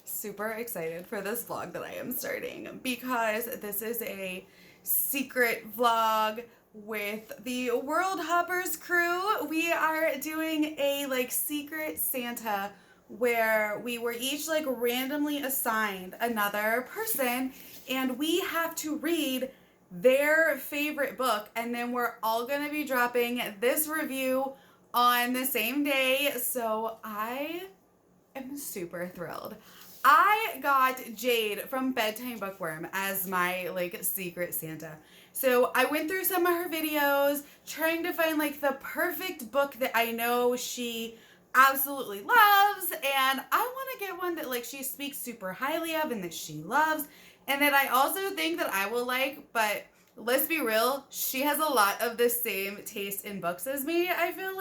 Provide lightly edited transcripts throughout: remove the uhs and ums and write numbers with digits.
super excited for this vlog that I am starting because this is a secret vlog with the Worldhoppers crew. We are doing a secret Santa where we were each randomly assigned another person and we have to read their favorite book, and then we're all gonna be dropping this review on the same day. So I am super thrilled. I got Jade from Bedtime Bookworm as my secret Santa. So I went through some of her videos trying to find the perfect book that I know she absolutely loves, and I want to get one that she speaks super highly of and that she loves and that I also think that I will like. But let's be real, she has a lot of the same taste in books as me. I feel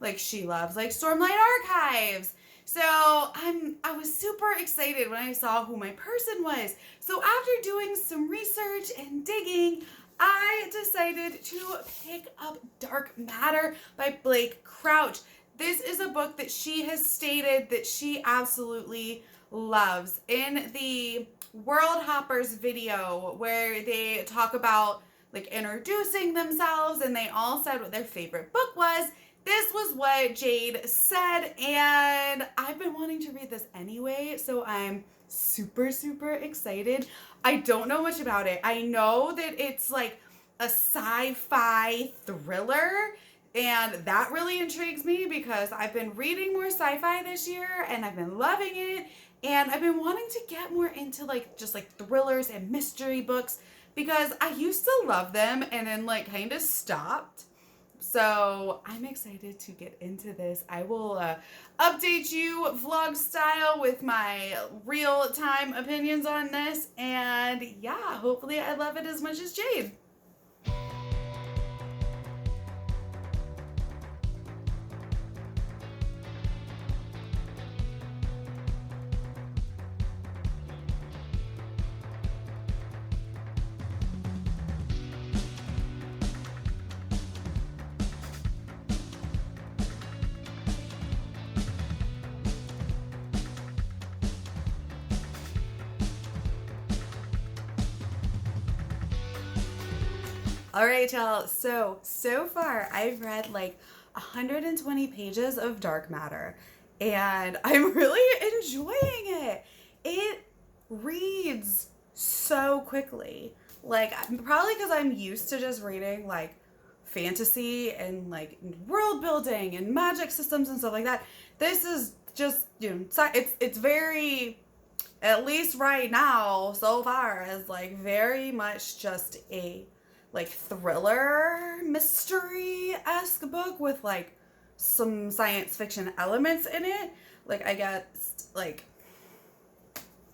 like she loves Stormlight Archives. So I was super excited when I saw who my person was. So after doing some research and digging, I decided to pick up Dark Matter by Blake Crouch. This is a book that she has stated that she absolutely loves. In the Worldhoppers video where they talk about introducing themselves and they all said what their favorite book was, this was what Jade said, and I've been wanting to read this anyway, so I'm super excited. I don't know much about it. I know that it's a sci-fi thriller, and that really intrigues me because I've been reading more sci-fi this year and I've been loving it, and I've been wanting to get more into just thrillers and mystery books because I used to love them and then kind of stopped. So I'm excited to get into this. I will update you vlog style with my real-time opinions on this, and yeah, hopefully I love it as much as Jade. All right, y'all. So far I've read 120 pages of Dark Matter, and I'm really enjoying it. It reads so quickly. Probably because I'm used to just reading fantasy and world building and magic systems and stuff like that. This is just, it's very, at least right now so far, is very much just a thriller mystery-esque book with some science fiction elements in it. I guess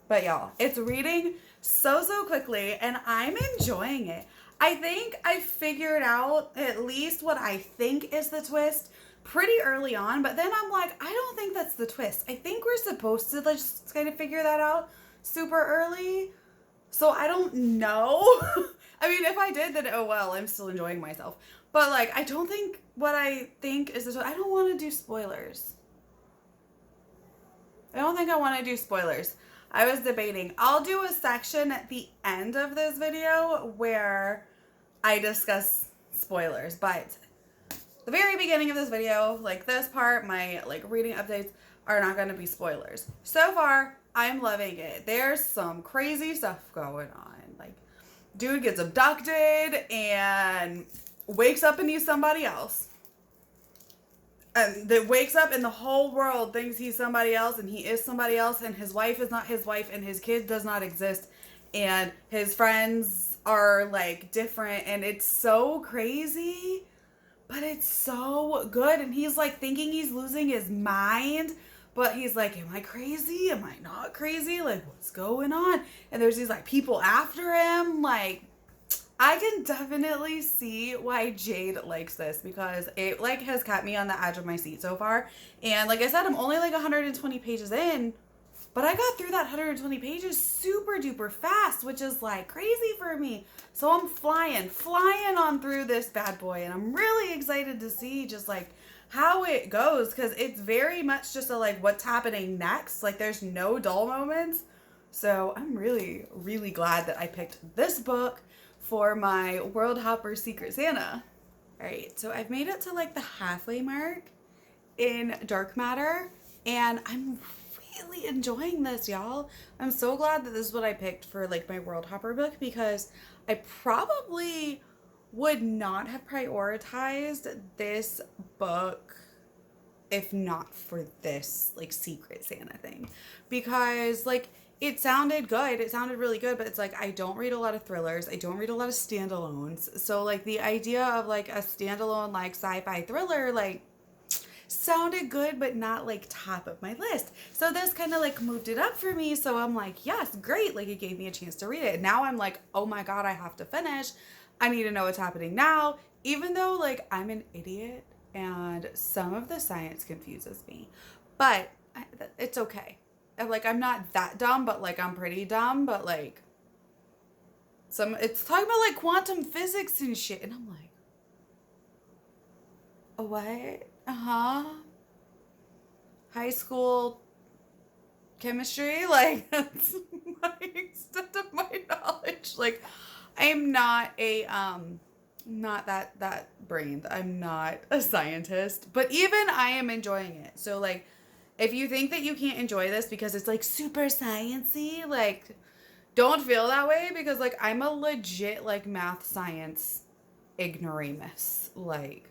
but y'all, it's reading so quickly and I'm enjoying it. I think I figured out at least what I think is the twist pretty early on, but then I'm I don't think that's the twist. I think we're supposed to just kind of figure that out super early. So I don't know. I mean, if I did, then oh well, I'm still enjoying myself. But I don't think what I think is the twist. I don't want to do spoilers. I don't think I want to do spoilers. I was debating. I'll do a section at the end of this video where I discuss spoilers, but the very beginning of this video, this part, my reading updates are not going to be spoilers. So far, I'm loving it. There's some crazy stuff going on. Dude gets abducted and wakes up and he's somebody else. And that wakes up and the whole world thinks he's somebody else and he is somebody else, and his wife is not his wife and his kid does not exist and his friends are different, and it's so crazy, but it's so good. And he's thinking he's losing his mind, but he's am I crazy? Am I not crazy? What's going on? And there's these people after him. I can definitely see why Jade likes this because it has kept me on the edge of my seat so far. And like I said, I'm only 120 pages in, but I got through that 120 pages super duper fast, which is crazy for me. So I'm flying on through this bad boy, and I'm really excited to see just how it goes, because it's very much just a like what's happening next. Like there's no dull moments. So I'm really, really glad that I picked this book for my Worldhoppers Secret Santa. All right, so I've made it to like the halfway mark in dark matter, and I'm really enjoying this, y'all. I'm so glad that this is what I picked for like my Worldhopper book, because I probably would not have prioritized this book if not for this like Secret Santa thing, because like it sounded good, it sounded really good, but it's like I don't read a lot of thrillers, I don't read a lot of standalones, so like the idea of like a standalone like sci-fi thriller like sounded good, but not like top of my list. So this kind of like moved it up for me. So I'm like, yes, great. Like it gave me a chance to read it. And now I'm like, oh my God, I have to finish. I need to know what's happening now. Even though like I'm an idiot and some of the science confuses me, but it's okay. Like I'm not that dumb, but like I'm pretty dumb, but like it's talking about like quantum physics and shit. And I'm like, what? High school chemistry, like that's my extent of my knowledge. Like I'm not a not that brained. I'm not a scientist, but even I am enjoying it. So like if you think that you can't enjoy this because it's like super sciencey, like don't feel that way, because like I'm a legit like math science ignoramus. Like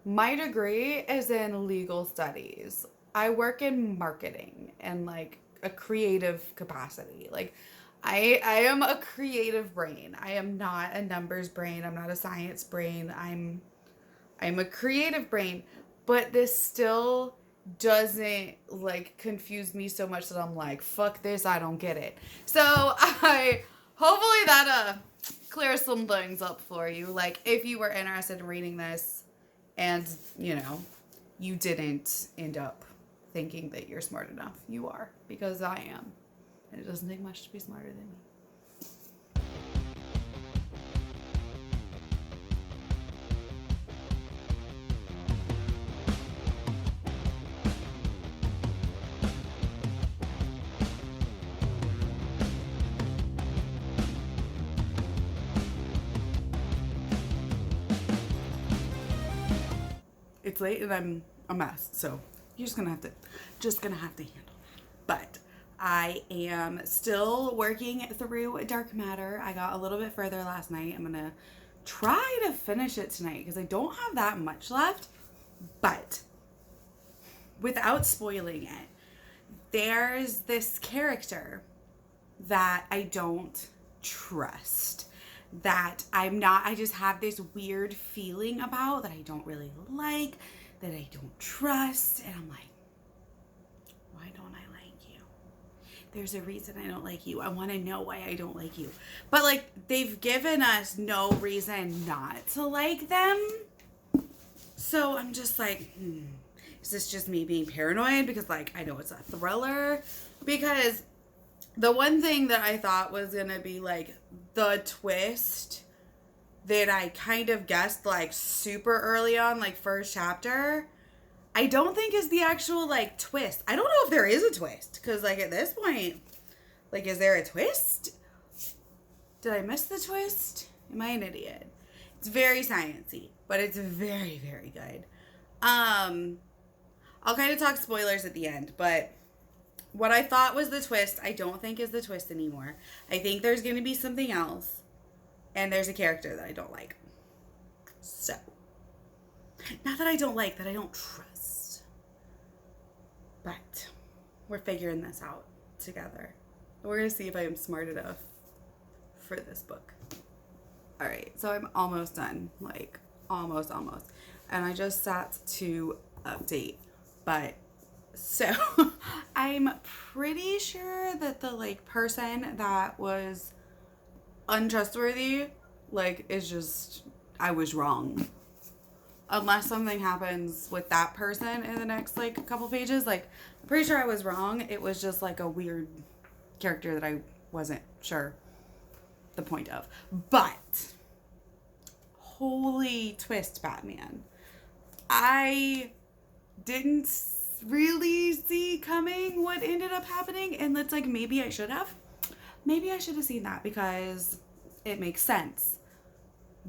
my degree is in legal studies. I work in marketing and like a creative capacity. Like I am a creative brain. I am not a numbers brain. I'm not a science brain. I'm a creative brain, but this still doesn't like confuse me so much that I'm like, fuck this, I don't get it. So I hopefully that clears some things up for you. Like if you were interested in reading this, and, you know, you didn't end up thinking that you're smart enough. You are, because I am. And it doesn't take much to be smarter than me. It's late and I'm a mess, so you're just gonna have to handle that. But I am still working through dark matter. I got a little bit further last night. I'm gonna try to finish it tonight because I don't have that much left. But without spoiling it, there's this character that I don't trust, that I just have this weird feeling about, that I don't really like, that I don't trust. And I'm like, why don't I like you? There's a reason I don't like you. I want to know why I don't like you. But like, they've given us no reason not to like them. So I'm just like, is this just me being paranoid? Because like, I know it's a thriller. Because the one thing that I thought was going to be like the twist that I kind of guessed like super early on, like first chapter, I don't think is the actual like twist. I don't know if there is a twist, because like at this point, like, is there a twist? Did I miss the twist? Am I an idiot? It's very sciencey, but it's very, very good. I'll kind of talk spoilers at the end, but what I thought was the twist, I don't think is the twist anymore. I think there's going to be something else, and there's a character that I don't like. So, not that I don't like, that I don't trust. But we're figuring this out together. We're going to see if I am smart enough for this book. All right, so I'm almost done, like almost. And I just sat to update, but so I'm pretty sure that the like person that was untrustworthy, like, is just, I was wrong. Unless something happens with that person in the next like couple pages, like I'm pretty sure I was wrong. It was just like a weird character that I wasn't sure the point of. But holy twist, Batman. I didn't really see coming what ended up happening, and it's like maybe I should have. Maybe I should have seen that because it makes sense.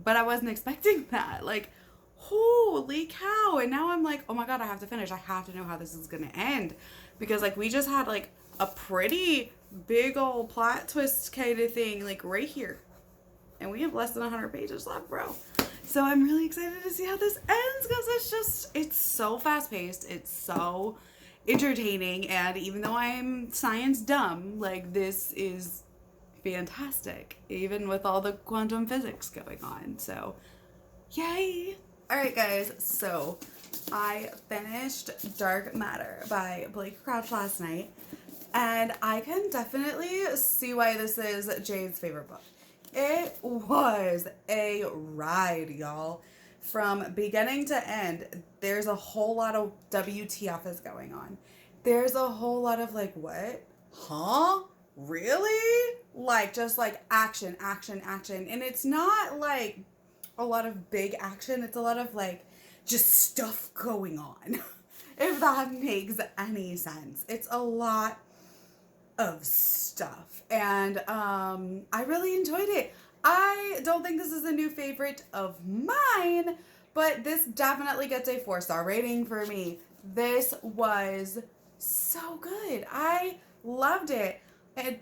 But I wasn't expecting that. Like, holy cow. And now I'm like, oh my God, I have to finish. I have to know how this is going to end. Because, like, we just had, like, a pretty big old plot twist kind of thing, like, right here. And we have less than 100 pages left, bro. So I'm really excited to see how this ends because it's so fast-paced. It's so entertaining. And even though I'm science dumb, like, this is fantastic, even with all the quantum physics going on. So, yay! Alright, guys, so I finished Dark Matter by Blake Crouch last night, and I can definitely see why this is Jade's favorite book. It was a ride, y'all. From beginning to end, there's a whole lot of WTF is going on. There's a whole lot of like, what? Huh? Really? Like, just like action, action, action. And it's not like a lot of big action. It's a lot of like just stuff going on. If that makes any sense. It's a lot of stuff. And I really enjoyed it. I don't think this is a new favorite of mine, but this definitely gets a 4-star rating for me. This was so good. I loved it.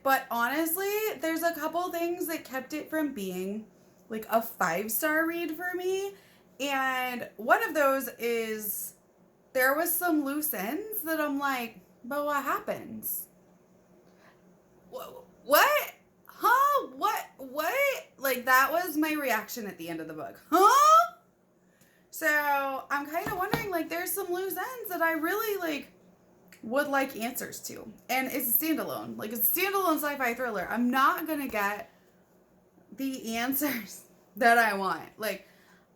But honestly, there's a couple things that kept it from being like a 5-star read for me. And one of those is there was some loose ends that I'm like, but what happens? What? Huh? What? Like, that was my reaction at the end of the book. Huh? So I'm kind of wondering, like, there's some loose ends that I really, like, would like answers to. And it's a standalone. Like, it's a standalone sci-fi thriller. I'm not going to get the answers that I want. Like,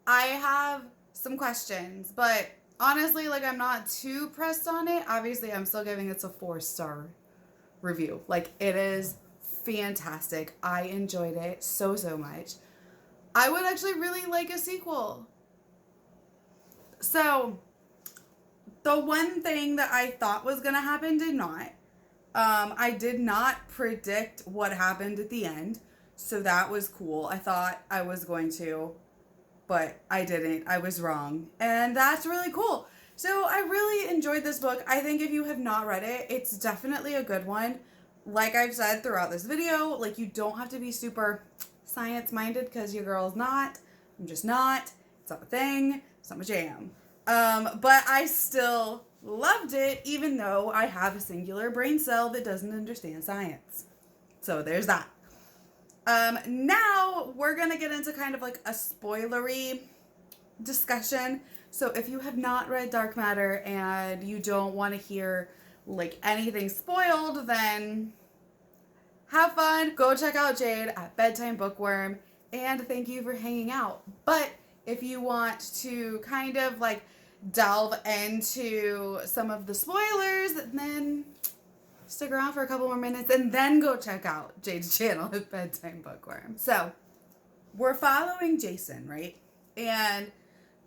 I have some questions, but honestly, like, I'm not too pressed on it. Obviously, I'm still giving it a 4-star review. Like, it is fantastic. I enjoyed it so much. I would actually really like a sequel. So, the one thing that I thought was going to happen did not. I did not predict what happened at the end. So that was cool. I thought I was going to, but I didn't. I was wrong. And that's really cool. So I really enjoyed this book. I think if you have not read it, it's definitely a good one. Like I've said throughout this video, like, you don't have to be super science-minded because your girl's not. I'm just not. It's not a thing. It's not my jam. But I still loved it, even though I have a singular brain cell that doesn't understand science. So there's that. Now we're going to get into kind of like a spoilery discussion. So if you have not read Dark Matter and you don't want to hear like anything spoiled, then have fun. Go check out Jade at Bedtime Bookworm, and thank you for hanging out. But if you want to kind of like delve into some of the spoilers, then stick around for a couple more minutes and then go check out Jade's channel at Bedtime Bookworm. So we're following Jason, right? And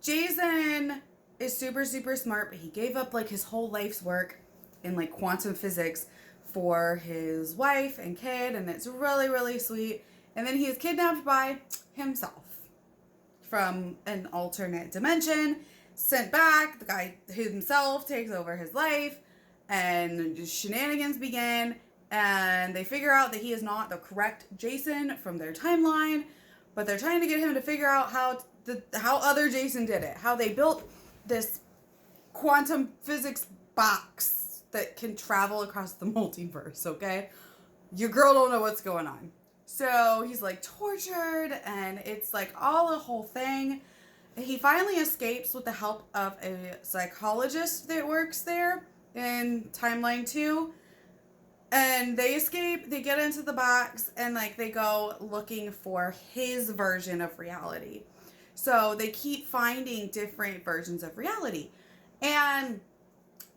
Jason is super smart, but he gave up like his whole life's work in like quantum physics for his wife and kid, and it's really sweet. And then he is kidnapped by himself from an alternate dimension, sent back. The guy himself takes over his life, and shenanigans begin, and they figure out that he is not the correct Jason from their timeline, but they're trying to get him to figure out how other Jason did it, how they built this quantum physics box that can travel across the multiverse, okay? Your girl don't know what's going on. So he's like tortured, and it's like all a whole thing. He finally escapes with the help of a psychologist that works there in timeline 2. And they escape, they get into the box, and like they go looking for his version of reality. So they keep finding different versions of reality. And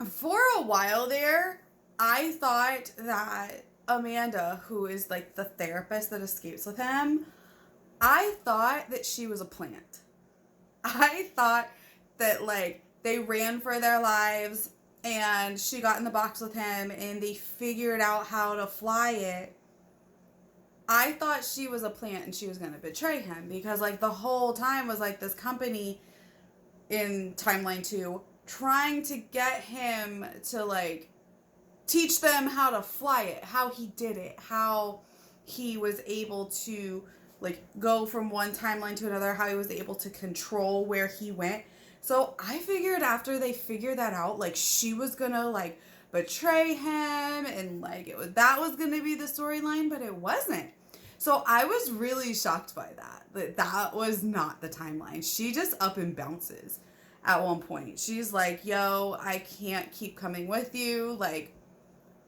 for a while there, I thought that Amanda, who is like the therapist that escapes with him, I thought that she was a plant. I thought that like they ran for their lives, and she got in the box with him, and they figured out how to fly it. I thought she was a plant and she was going to betray him, because like the whole time was like this company in timeline 2 trying to get him to like teach them how to fly it, how he did it, how he was able to like go from one timeline to another, how he was able to control where he went. So I figured after they figured that out, like she was gonna like betray him, and like that was gonna be the storyline, but it wasn't. So I was really shocked by that was not the timeline. She just up and bounces at one point. She's like, yo, I can't keep coming with you. Like,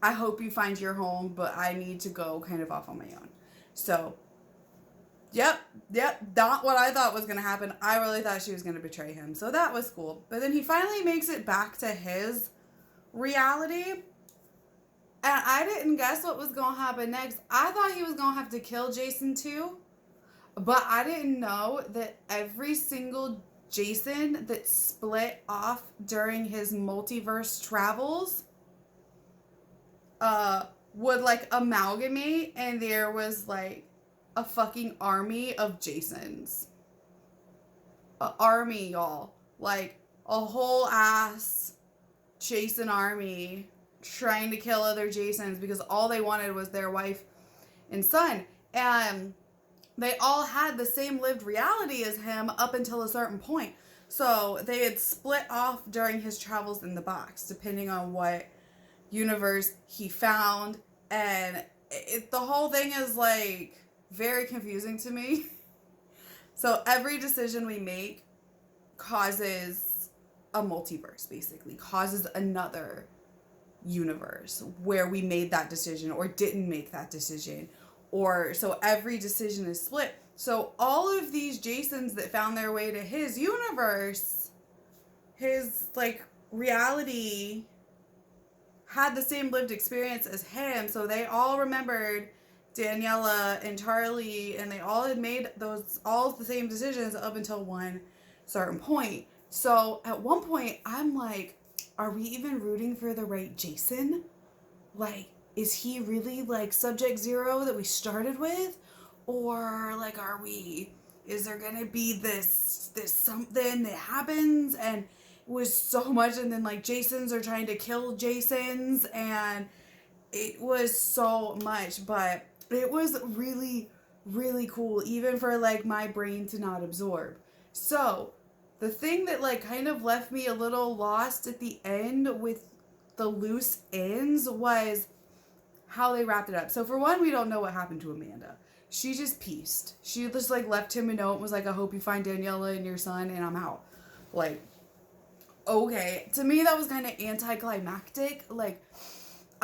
I hope you find your home, but I need to go kind of off on my own. So, yep, not what I thought was going to happen. I really thought she was going to betray him. So that was cool. But then he finally makes it back to his reality. And I didn't guess what was going to happen next. I thought he was going to have to kill Jason too. But I didn't know that every single Jason that split off during his multiverse travels would like amalgamate, and there was like a fucking army of Jasons. An army, y'all. Like a whole ass Jason army trying to kill other Jasons because all they wanted was their wife and son. And they all had the same lived reality as him up until a certain point. So they had split off during his travels in the box, depending on what universe he found. And the whole thing is like very confusing to me. So every decision we make causes a multiverse, basically, causes another universe where we made that decision or didn't make that decision, or so every decision is split. So all of these Jasons that found their way to his universe, his like reality, had the same lived experience as him. So they all remembered Daniela and Charlie, and they all had made all the same decisions up until one certain point. So at one point I'm like, are we even rooting for the right Jason? Like, is he really like Subject Zero that we started with? Or like, is there gonna be this something that happens and it was so much, and then like Jasons are trying to kill Jasons, and it was so much, but it was really, really cool, even for like my brain to not absorb. So the thing that like kind of left me a little lost at the end with the loose ends was how they wrapped it up. So for one, we don't know what happened to Amanda. She just pieced. She just like left him a note and was like, I hope you find Daniela and your son, and I'm out. Like, okay. To me, that was kind of anticlimactic. Like,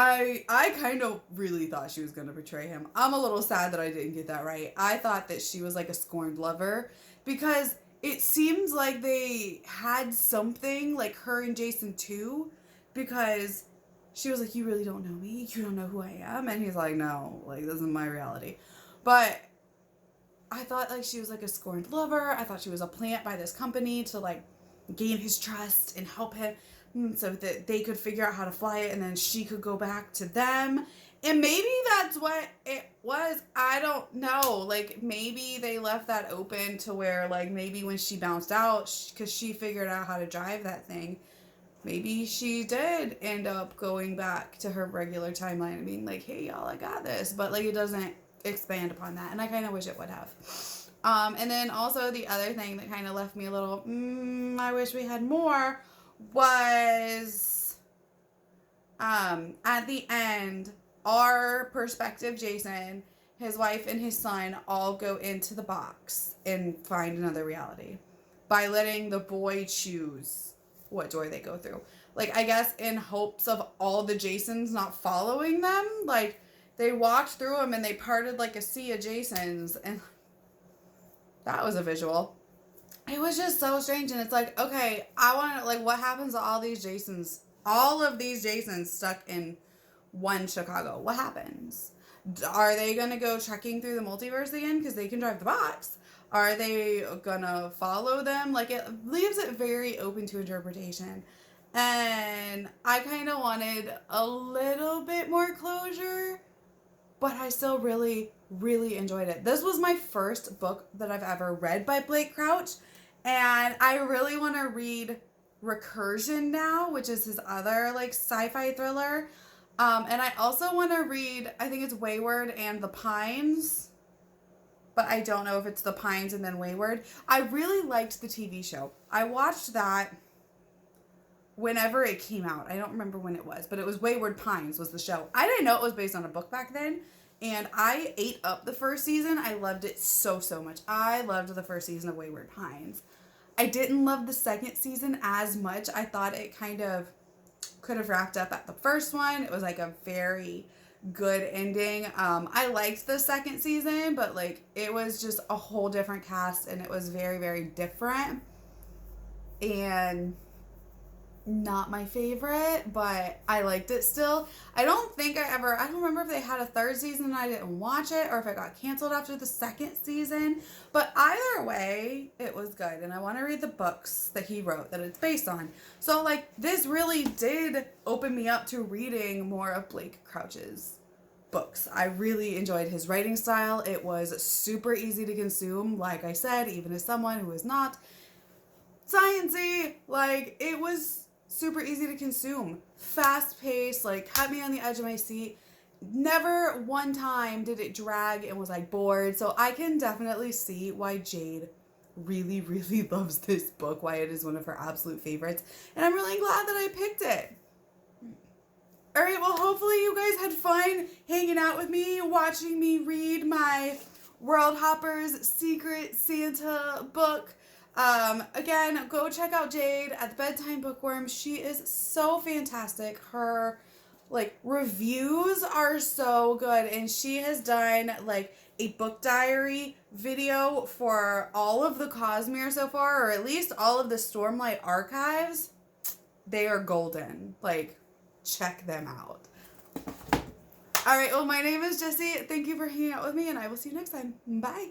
I kind of really thought she was going to betray him. I'm a little sad that I didn't get that right. I thought that she was like a scorned lover, because it seems like they had something, like her and Jason too, because she was like, you really don't know me? You don't know who I am? And he's like, no, like, this is my reality. But I thought like she was like a scorned lover. I thought she was a plant by this company to like gain his trust and help him so that they could figure out how to fly it, and then she could go back to them. And maybe that's what it was. I don't know. Like, maybe they left that open to where, like, maybe when she bounced out, because she figured out how to drive that thing, maybe she did end up going back to her regular timeline and being like, hey, y'all, I got this. But, like, it doesn't expand upon that. And I kind of wish it would have. And then also the other thing that kind of left me a little, I wish we had more, was at the end, our perspective Jason, his wife, and his son all go into the box and find another reality by letting the boy choose what door they go through. Like, I guess in hopes of all the Jasons not following them. Like, they walked through them and they parted like a sea of Jasons, and that was a visual. It was just so strange, and it's like, okay, I want to, like, what happens to all these Jasons? All of these Jasons stuck in one Chicago. What happens? Are they going to go trekking through the multiverse again because they can drive the box? Are they gonna follow them? Like, it leaves it very open to interpretation. And I kind of wanted a little bit more closure, but I still really, really enjoyed it. This was my first book that I've ever read by Blake Crouch, and I really want to read Recursion now, which is his other like sci-fi thriller. And I also want to read, I think it's Wayward and The Pines, but I don't know if it's The Pines and then Wayward. I really liked the TV show. I watched that whenever it came out. I don't remember when it was, but it was Wayward Pines was the show. I didn't know it was based on a book back then, and I ate up the first season. I loved it so, so much. I loved the first season of Wayward Pines. I didn't love the second season as much. I thought it kind of could have wrapped up at the first one. It was like a very good ending. I liked the second season, but like it was just a whole different cast, and it was very, very different. And not my favorite, but I liked it still. I don't remember if they had a third season and I didn't watch it, or if it got canceled after the second season, but either way, it was good, and I want to read the books that he wrote that it's based on. So like, this really did open me up to reading more of Blake Crouch's books. I really enjoyed his writing style. It was super easy to consume, like I said, even as someone who is not sciencey, like, it was super easy to consume, fast paced, like had me on the edge of my seat. Never one time did it drag and was like bored. So I can definitely see why Jade really, really loves this book, why it is one of her absolute favorites, and I'm really glad that I picked it. All right, well, hopefully you guys had fun hanging out with me, watching me read my Worldhoppers Secret Santa book. Again, go check out Jade at the Bedtime Bookworm. She is so fantastic. Her like reviews are so good, and she has done like a book diary video for all of the Cosmere so far, or at least all of the Stormlight archives. They are golden. Like, check them out. All right, well, my name is Jessie. Thank you for hanging out with me, and I will see you next time. Bye.